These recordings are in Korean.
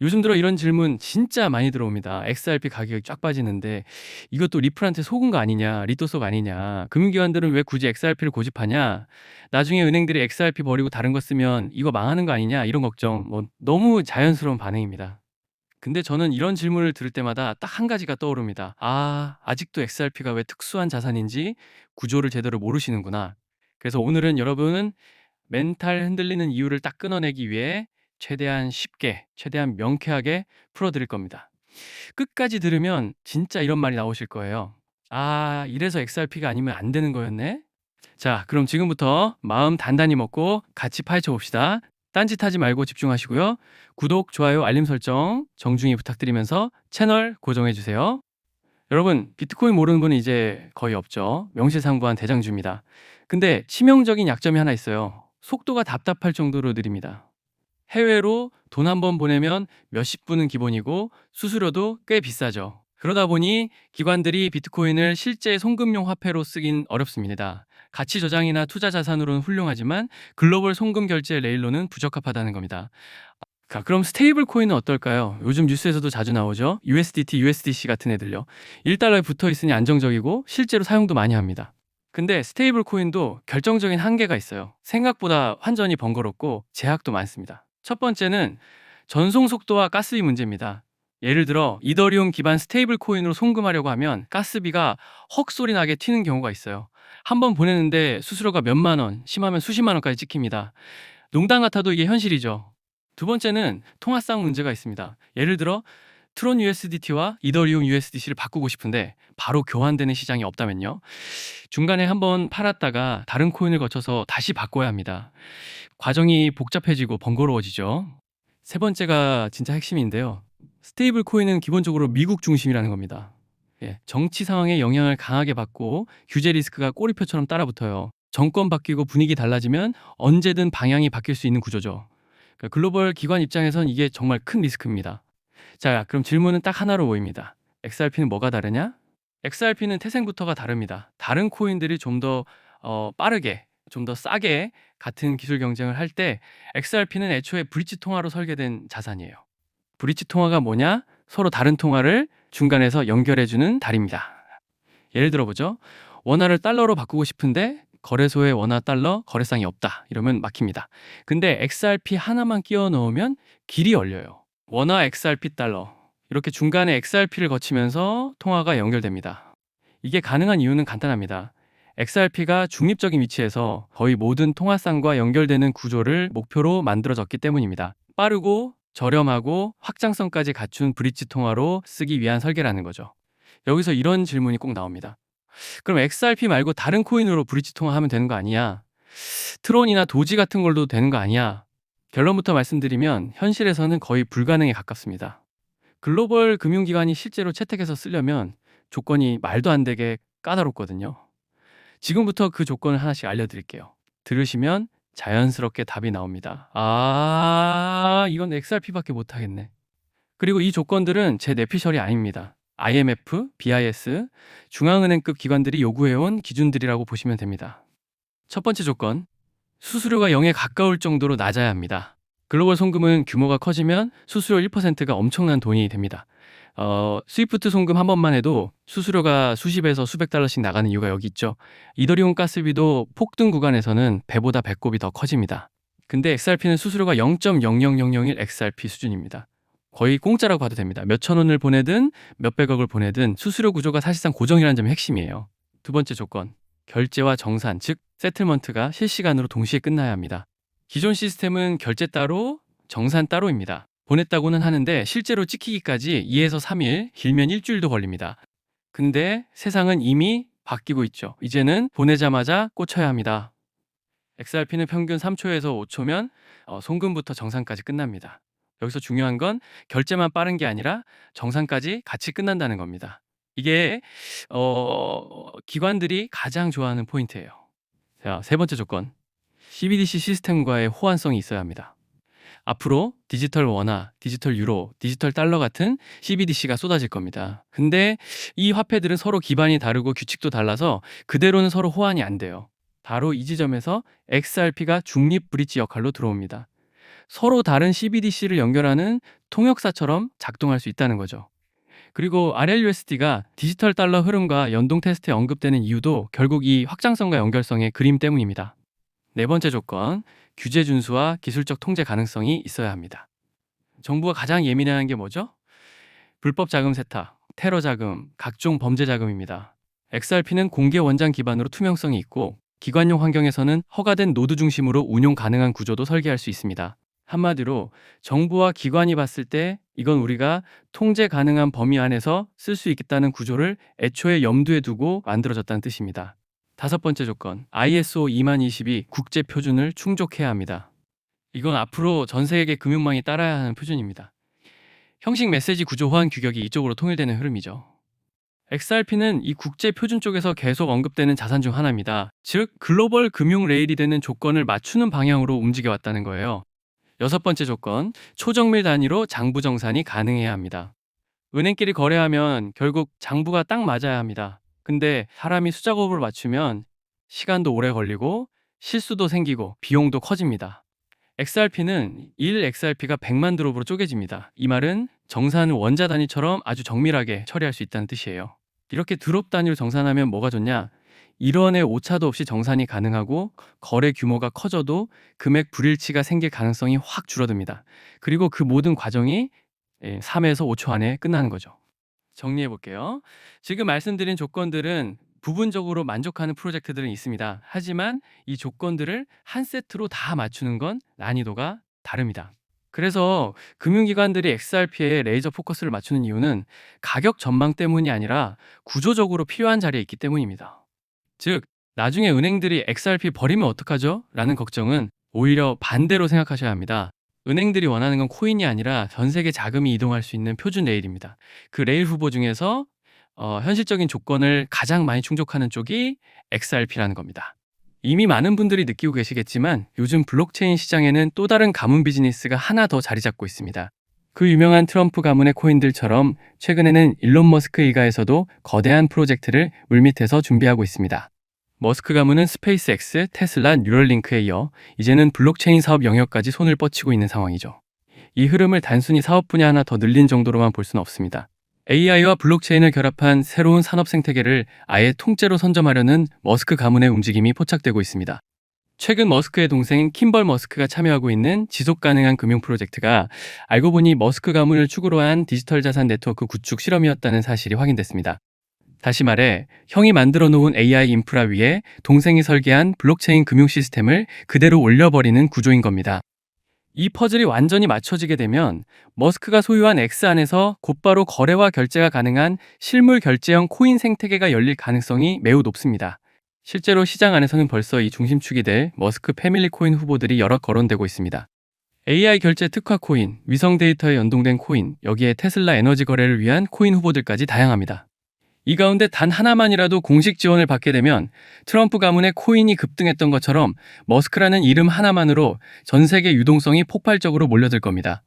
요즘 들어 이런 질문 진짜 많이 들어옵니다. XRP 가격이 쫙 빠지는데 이것도 리플한테 속은 거 아니냐, 리또 속 아니냐, 금융기관들은 왜 굳이 XRP를 고집하냐, 나중에 은행들이 XRP 버리고 다른 거 쓰면 이거 망하는 거 아니냐, 이런 걱정, 너무 자연스러운 반응입니다. 근데 저는 이런 질문을 들을 때마다 딱 한 가지가 떠오릅니다. 아, 아직도 XRP가 왜 특수한 자산인지 구조를 제대로 모르시는구나. 그래서 오늘은 여러분 멘탈 흔들리는 이유를 딱 끊어내기 위해 최대한 쉽게, 최대한 명쾌하게 풀어드릴 겁니다. 끝까지 들으면 진짜 이런 말이 나오실 거예요. 아, 이래서 XRP가 아니면 안 되는 거였네? 자, 그럼 지금부터 마음 단단히 먹고 같이 파헤쳐 봅시다. 딴짓하지 말고 집중하시고요. 구독, 좋아요, 알림 설정 정중히 부탁드리면서 채널 고정해 주세요. 여러분, 비트코인 모르는 분은 이제 거의 없죠. 명실상부한 대장주입니다. 근데 치명적인 약점이 하나 있어요. 속도가 답답할 정도로 느립니다. 해외로 돈 한 번 보내면 몇십 분은 기본이고 수수료도 꽤 비싸죠. 그러다 보니 기관들이 비트코인을 실제 송금용 화폐로 쓰긴 어렵습니다. 가치 저장이나 투자 자산으로는 훌륭하지만 글로벌 송금 결제 레일로는 부적합하다는 겁니다. 자, 그럼 스테이블 코인은 어떨까요? 요즘 뉴스에서도 자주 나오죠. USDT, USDC 같은 애들요. 1달러에 붙어 있으니 안정적이고 실제로 사용도 많이 합니다. 근데 스테이블 코인도 결정적인 한계가 있어요. 생각보다 환전이 번거롭고 제약도 많습니다. 첫 번째는 전송 속도와 가스비 문제입니다. 예를 들어 이더리움 기반 스테이블 코인으로 송금하려고 하면 가스비가 헉 소리 나게 튀는 경우가 있어요. 한 번 보내는데 수수료가 몇만 원, 심하면 수십만 원까지 찍힙니다. 농담 같아도 이게 현실이죠. 두 번째는 통화상 문제가 있습니다. 예를 들어 트론 USDT와 이더리움 USDC를 바꾸고 싶은데 바로 교환되는 시장이 없다면요. 중간에 한번 팔았다가 다른 코인을 거쳐서 다시 바꿔야 합니다. 과정이 복잡해지고 번거로워지죠. 세 번째가 진짜 핵심인데요. 스테이블 코인은 기본적으로 미국 중심이라는 겁니다. 예, 정치 상황에 영향을 강하게 받고 규제 리스크가 꼬리표처럼 따라붙어요. 정권 바뀌고 분위기 달라지면 언제든 방향이 바뀔 수 있는 구조죠. 그러니까 글로벌 기관 입장에선 이게 정말 큰 리스크입니다. 자, 그럼 질문은 딱 하나로 모입니다. XRP는 뭐가 다르냐? XRP는 태생부터가 다릅니다. 다른 코인들이 좀 더 빠르게, 좀 더 싸게 같은 기술 경쟁을 할 때 XRP는 애초에 브릿지 통화로 설계된 자산이에요. 브릿지 통화가 뭐냐? 서로 다른 통화를 중간에서 연결해주는 다리입니다. 예를 들어보죠. 원화를 달러로 바꾸고 싶은데 거래소에 원화 달러 거래상이 없다. 이러면 막힙니다. 근데 XRP 하나만 끼워 넣으면 길이 열려요. 원화 XRP 달러. 이렇게 중간에 XRP를 거치면서 통화가 연결됩니다. 이게 가능한 이유는 간단합니다. XRP가 중립적인 위치에서 거의 모든 통화상과 연결되는 구조를 목표로 만들어졌기 때문입니다. 빠르고 저렴하고 확장성까지 갖춘 브릿지 통화로 쓰기 위한 설계라는 거죠. 여기서 이런 질문이 꼭 나옵니다. 그럼 XRP 말고 다른 코인으로 브릿지 통화하면 되는 거 아니야? 트론이나 도지 같은 걸로 되는 거 아니야? 결론부터 말씀드리면 현실에서는 거의 불가능에 가깝습니다. 글로벌 금융기관이 실제로 채택해서 쓰려면 조건이 말도 안 되게 까다롭거든요. 지금부터 그 조건을 하나씩 알려드릴게요. 들으시면 자연스럽게 답이 나옵니다. 아, 이건 XRP밖에 못하겠네. 그리고 이 조건들은 제 내피셜이 아닙니다. IMF, BIS, 중앙은행급 기관들이 요구해온 기준들이라고 보시면 됩니다. 첫 번째 조건, 수수료가 0에 가까울 정도로 낮아야 합니다. 글로벌 송금은 규모가 커지면 수수료 1%가 엄청난 돈이 됩니다. 스위프트 송금 한 번만 해도 수수료가 수십에서 수백 달러씩 나가는 이유가 여기 있죠. 이더리움 가스비도 폭등 구간에서는 배보다 배꼽이 더 커집니다. 근데 XRP는 수수료가 0.00001 XRP 수준입니다. 거의 공짜라고 봐도 됩니다. 몇천 원을 보내든 몇백억을 보내든 수수료 구조가 사실상 고정이라는 점이 핵심이에요. 두 번째 조건, 결제와 정산, 즉 세틀먼트가 실시간으로 동시에 끝나야 합니다. 기존 시스템은 결제 따로, 정산 따로입니다. 보냈다고는 하는데 실제로 찍히기까지 2에서 3일, 길면 일주일도 걸립니다. 근데 세상은 이미 바뀌고 있죠. 이제는 보내자마자 꽂혀야 합니다. XRP는 평균 3초에서 5초면 송금부터 정산까지 끝납니다. 여기서 중요한 건 결제만 빠른 게 아니라 정산까지 같이 끝난다는 겁니다. 이게 기관들이 가장 좋아하는 포인트예요. 자, 세 번째 조건. CBDC 시스템과의 호환성이 있어야 합니다. 앞으로 디지털 원화, 디지털 유로, 디지털 달러 같은 CBDC가 쏟아질 겁니다. 근데 이 화폐들은 서로 기반이 다르고 규칙도 달라서 그대로는 서로 호환이 안 돼요. 바로 이 지점에서 XRP가 중립 브릿지 역할로 들어옵니다. 서로 다른 CBDC를 연결하는 통역사처럼 작동할 수 있다는 거죠. 그리고 RLUSD가 디지털 달러 흐름과 연동 테스트에 언급되는 이유도 결국 이 확장성과 연결성의 그림 때문입니다. 네 번째 조건, 규제 준수와 기술적 통제 가능성이 있어야 합니다. 정부가 가장 예민한 게 뭐죠? 불법 자금 세탁, 테러 자금, 각종 범죄 자금입니다. XRP는 공개 원장 기반으로 투명성이 있고 기관용 환경에서는 허가된 노드 중심으로 운용 가능한 구조도 설계할 수 있습니다. 한마디로 정부와 기관이 봤을 때 이건 우리가 통제 가능한 범위 안에서 쓸 수 있겠다는 구조를 애초에 염두에 두고 만들어졌다는 뜻입니다. 다섯 번째 조건, ISO 2022 국제 표준을 충족해야 합니다. 이건 앞으로 전 세계 금융망이 따라야 하는 표준입니다. 형식 메시지 구조 호환 규격이 이쪽으로 통일되는 흐름이죠. XRP는 이 국제 표준 쪽에서 계속 언급되는 자산 중 하나입니다. 즉, 글로벌 금융 레일이 되는 조건을 맞추는 방향으로 움직여 왔다는 거예요. 여섯 번째 조건, 초정밀 단위로 장부 정산이 가능해야 합니다. 은행끼리 거래하면 결국 장부가 딱 맞아야 합니다. 근데 사람이 숫자곱으로 맞추면 시간도 오래 걸리고 실수도 생기고 비용도 커집니다. XRP는 1XRP가 100만 드롭으로 쪼개집니다. 이 말은 정산을 원자 단위처럼 아주 정밀하게 처리할 수 있다는 뜻이에요. 이렇게 드롭 단위로 정산하면 뭐가 좋냐? 1원의 오차도 없이 정산이 가능하고 거래 규모가 커져도 금액 불일치가 생길 가능성이 확 줄어듭니다. 그리고 그 모든 과정이 3에서 5초 안에 끝나는 거죠. 정리해 볼게요. 지금 말씀드린 조건들은 부분적으로 만족하는 프로젝트들은 있습니다. 하지만 이 조건들을 한 세트로 다 맞추는 건 난이도가 다릅니다. 그래서 금융기관들이 XRP에 레이저 포커스를 맞추는 이유는 가격 전망 때문이 아니라 구조적으로 필요한 자리에 있기 때문입니다. 즉, 나중에 은행들이 XRP 버리면 어떡하죠? 라는 걱정은 오히려 반대로 생각하셔야 합니다. 은행들이 원하는 건 코인이 아니라 전 세계 자금이 이동할 수 있는 표준 레일입니다. 그 레일 후보 중에서 현실적인 조건을 가장 많이 충족하는 쪽이 XRP라는 겁니다. 이미 많은 분들이 느끼고 계시겠지만 요즘 블록체인 시장에는 또 다른 가문 비즈니스가 하나 더 자리 잡고 있습니다. 그 유명한 트럼프 가문의 코인들처럼 최근에는 일론 머스크 일가에서도 거대한 프로젝트를 물밑에서 준비하고 있습니다. 머스크 가문은 스페이스X, 테슬라, 뉴럴링크에 이어 이제는 블록체인 사업 영역까지 손을 뻗치고 있는 상황이죠. 이 흐름을 단순히 사업 분야 하나 더 늘린 정도로만 볼 수는 없습니다. AI와 블록체인을 결합한 새로운 산업 생태계를 아예 통째로 선점하려는 머스크 가문의 움직임이 포착되고 있습니다. 최근 머스크의 동생 킴벌 머스크가 참여하고 있는 지속 가능한 금융 프로젝트가 알고 보니 머스크 가문을 축으로 한 디지털 자산 네트워크 구축 실험이었다는 사실이 확인됐습니다. 다시 말해 형이 만들어 놓은 AI 인프라 위에 동생이 설계한 블록체인 금융 시스템을 그대로 올려버리는 구조인 겁니다. 이 퍼즐이 완전히 맞춰지게 되면 머스크가 소유한 X 안에서 곧바로 거래와 결제가 가능한 실물 결제형 코인 생태계가 열릴 가능성이 매우 높습니다. 실제로 시장 안에서는 벌써 이 중심축이 될 머스크 패밀리 코인 후보들이 여러 거론되고 있습니다. AI 결제 특화 코인, 위성 데이터에 연동된 코인, 여기에 테슬라 에너지 거래를 위한 코인 후보들까지 다양합니다. 이 가운데 단 하나만이라도 공식 지원을 받게 되면 트럼프 가문의 코인이 급등했던 것처럼 머스크라는 이름 하나만으로 전 세계 유동성이 폭발적으로 몰려들 겁니다.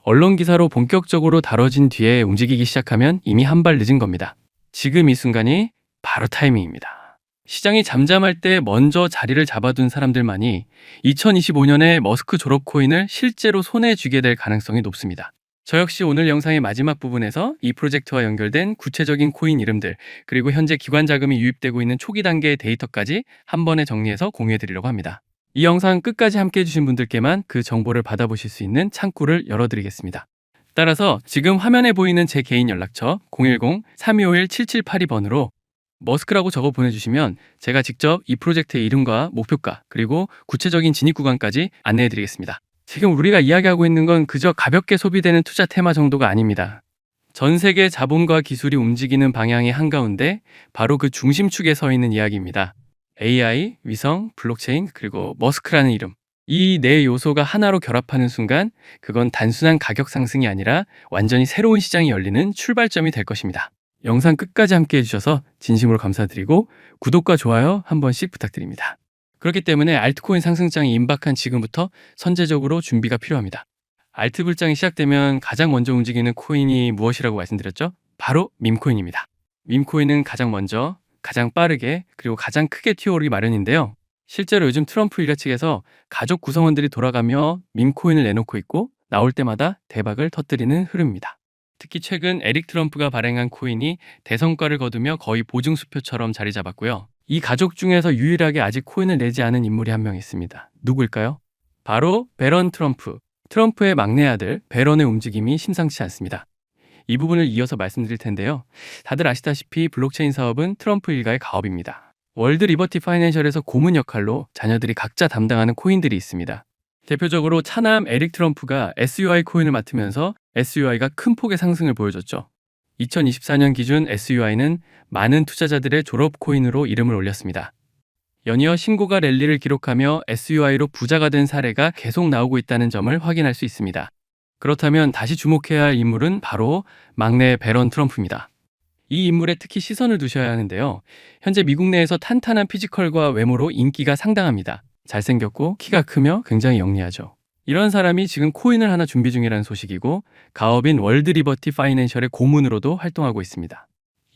언론 기사로 본격적으로 다뤄진 뒤에 움직이기 시작하면 이미 한 발 늦은 겁니다. 지금 이 순간이 바로 타이밍입니다. 시장이 잠잠할 때 먼저 자리를 잡아둔 사람들만이 2025년에 머스크 졸업 코인을 실제로 손에 쥐게 될 가능성이 높습니다. 저 역시 오늘 영상의 마지막 부분에서 이 프로젝트와 연결된 구체적인 코인 이름들, 그리고 현재 기관 자금이 유입되고 있는 초기 단계의 데이터까지 한 번에 정리해서 공유해 드리려고 합니다. 이 영상 끝까지 함께 해주신 분들께만 그 정보를 받아보실 수 있는 창구를 열어드리겠습니다. 따라서 지금 화면에 보이는 제 개인 연락처 010-3251-7782번으로 머스크라고 적어 보내주시면 제가 직접 이 프로젝트의 이름과 목표가, 그리고 구체적인 진입 구간까지 안내해 드리겠습니다. 지금 우리가 이야기하고 있는 건 그저 가볍게 소비되는 투자 테마 정도가 아닙니다. 전 세계 자본과 기술이 움직이는 방향의 한가운데 바로 그 중심축에 서 있는 이야기입니다. AI, 위성, 블록체인, 그리고 머스크라는 이름. 이 네 요소가 하나로 결합하는 순간 그건 단순한 가격 상승이 아니라 완전히 새로운 시장이 열리는 출발점이 될 것입니다. 영상 끝까지 함께 해주셔서 진심으로 감사드리고 구독과 좋아요 한 번씩 부탁드립니다. 그렇기 때문에 알트코인 상승장이 임박한 지금부터 선제적으로 준비가 필요합니다. 알트 불장이 시작되면 가장 먼저 움직이는 코인이 무엇이라고 말씀드렸죠? 바로 밈코인입니다. 밈코인은 가장 먼저, 가장 빠르게, 그리고 가장 크게 튀어오르기 마련인데요. 실제로 요즘 트럼프 일가 측에서 가족 구성원들이 돌아가며 밈코인을 내놓고 있고 나올 때마다 대박을 터뜨리는 흐름입니다. 특히 최근 에릭 트럼프가 발행한 코인이 대성과를 거두며 거의 보증수표처럼 자리 잡았고요. 이 가족 중에서 유일하게 아직 코인을 내지 않은 인물이 한 명 있습니다. 누구일까요? 바로 베런 트럼프. 트럼프의 막내 아들 베런의 움직임이 심상치 않습니다. 이 부분을 이어서 말씀드릴 텐데요. 다들 아시다시피 블록체인 사업은 트럼프 일가의 가업입니다. 월드 리버티 파이낸셜에서 고문 역할로 자녀들이 각자 담당하는 코인들이 있습니다. 대표적으로 차남 에릭 트럼프가 SUI 코인을 맡으면서 SUI가 큰 폭의 상승을 보여줬죠. 2024년 기준 SUI는 많은 투자자들의 졸업 코인으로 이름을 올렸습니다. 연이어 신고가 랠리를 기록하며 SUI로 부자가 된 사례가 계속 나오고 있다는 점을 확인할 수 있습니다. 그렇다면 다시 주목해야 할 인물은 바로 막내 베런 트럼프입니다. 이 인물에 특히 시선을 두셔야 하는데요. 현재 미국 내에서 탄탄한 피지컬과 외모로 인기가 상당합니다. 잘생겼고 키가 크며 굉장히 영리하죠. 이런 사람이 지금 코인을 하나 준비 중이라는 소식이고 가업인 월드 리버티 파이낸셜의 고문으로도 활동하고 있습니다.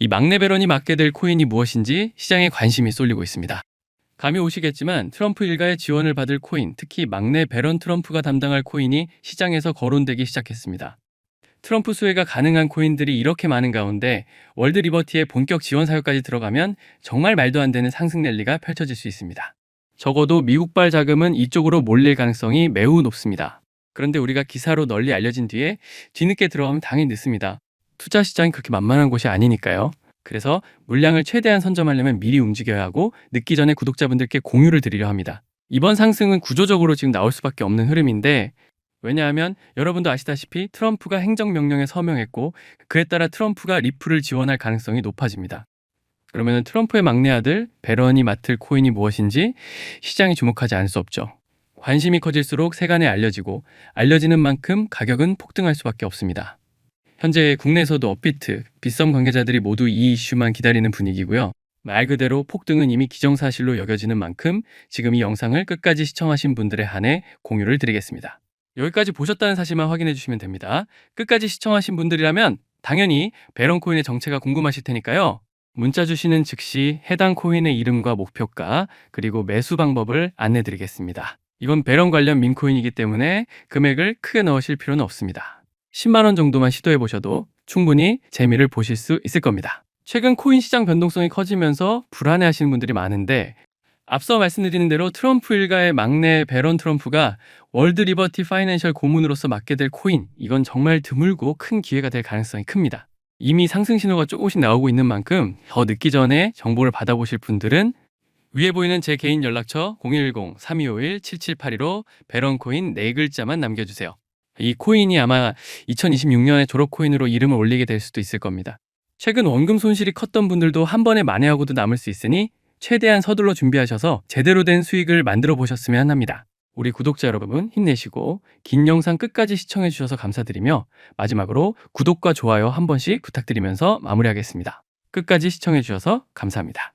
이 막내 베런이 맡게 될 코인이 무엇인지 시장에 관심이 쏠리고 있습니다. 감이 오시겠지만 트럼프 일가의 지원을 받을 코인, 특히 막내 베런 트럼프가 담당할 코인이 시장에서 거론되기 시작했습니다. 트럼프 수혜가 가능한 코인들이 이렇게 많은 가운데 월드 리버티의 본격 지원 사유까지 들어가면 정말 말도 안 되는 상승 랠리가 펼쳐질 수 있습니다. 적어도 미국발 자금은 이쪽으로 몰릴 가능성이 매우 높습니다. 그런데 우리가 기사로 널리 알려진 뒤에 뒤늦게 들어가면 당연히 늦습니다. 투자 시장이 그렇게 만만한 곳이 아니니까요. 그래서 물량을 최대한 선점하려면 미리 움직여야 하고 늦기 전에 구독자분들께 공유를 드리려 합니다. 이번 상승은 구조적으로 지금 나올 수밖에 없는 흐름인데 왜냐하면 여러분도 아시다시피 트럼프가 행정명령에 서명했고 그에 따라 트럼프가 리플을 지원할 가능성이 높아집니다. 그러면 트럼프의 막내 아들 베런이 맡을 코인이 무엇인지 시장이 주목하지 않을 수 없죠. 관심이 커질수록 세간에 알려지고 알려지는 만큼 가격은 폭등할 수밖에 없습니다. 현재 국내에서도 업비트, 빗썸 관계자들이 모두 이 이슈만 기다리는 분위기고요. 말 그대로 폭등은 이미 기정사실로 여겨지는 만큼 지금 이 영상을 끝까지 시청하신 분들에 한해 공유를 드리겠습니다. 여기까지 보셨다는 사실만 확인해 주시면 됩니다. 끝까지 시청하신 분들이라면 당연히 베런 코인의 정체가 궁금하실 테니까요. 문자 주시는 즉시 해당 코인의 이름과 목표가 그리고 매수 방법을 안내 드리겠습니다. 이건 베런 관련 민코인이기 때문에 금액을 크게 넣으실 필요는 없습니다. 10만 원 정도만 시도해 보셔도 충분히 재미를 보실 수 있을 겁니다. 최근 코인 시장 변동성이 커지면서 불안해하시는 분들이 많은데 앞서 말씀드린 대로 트럼프 일가의 막내 베런 트럼프가 월드 리버티 파이낸셜 고문으로서 맡게 될 코인, 이건 정말 드물고 큰 기회가 될 가능성이 큽니다. 이미 상승 신호가 조금씩 나오고 있는 만큼 더 늦기 전에 정보를 받아보실 분들은 위에 보이는 제 개인 연락처 010-3251-7782로 베런 코인 4글자만 남겨주세요. 이 코인이 아마 2026년에 졸업 코인으로 이름을 올리게 될 수도 있을 겁니다. 최근 원금 손실이 컸던 분들도 한 번에 만회하고도 남을 수 있으니 최대한 서둘러 준비하셔서 제대로 된 수익을 만들어 보셨으면 합니다. 우리 구독자 여러분 힘내시고 긴 영상 끝까지 시청해 주셔서 감사드리며 마지막으로 구독과 좋아요 한 번씩 부탁드리면서 마무리하겠습니다. 끝까지 시청해 주셔서 감사합니다.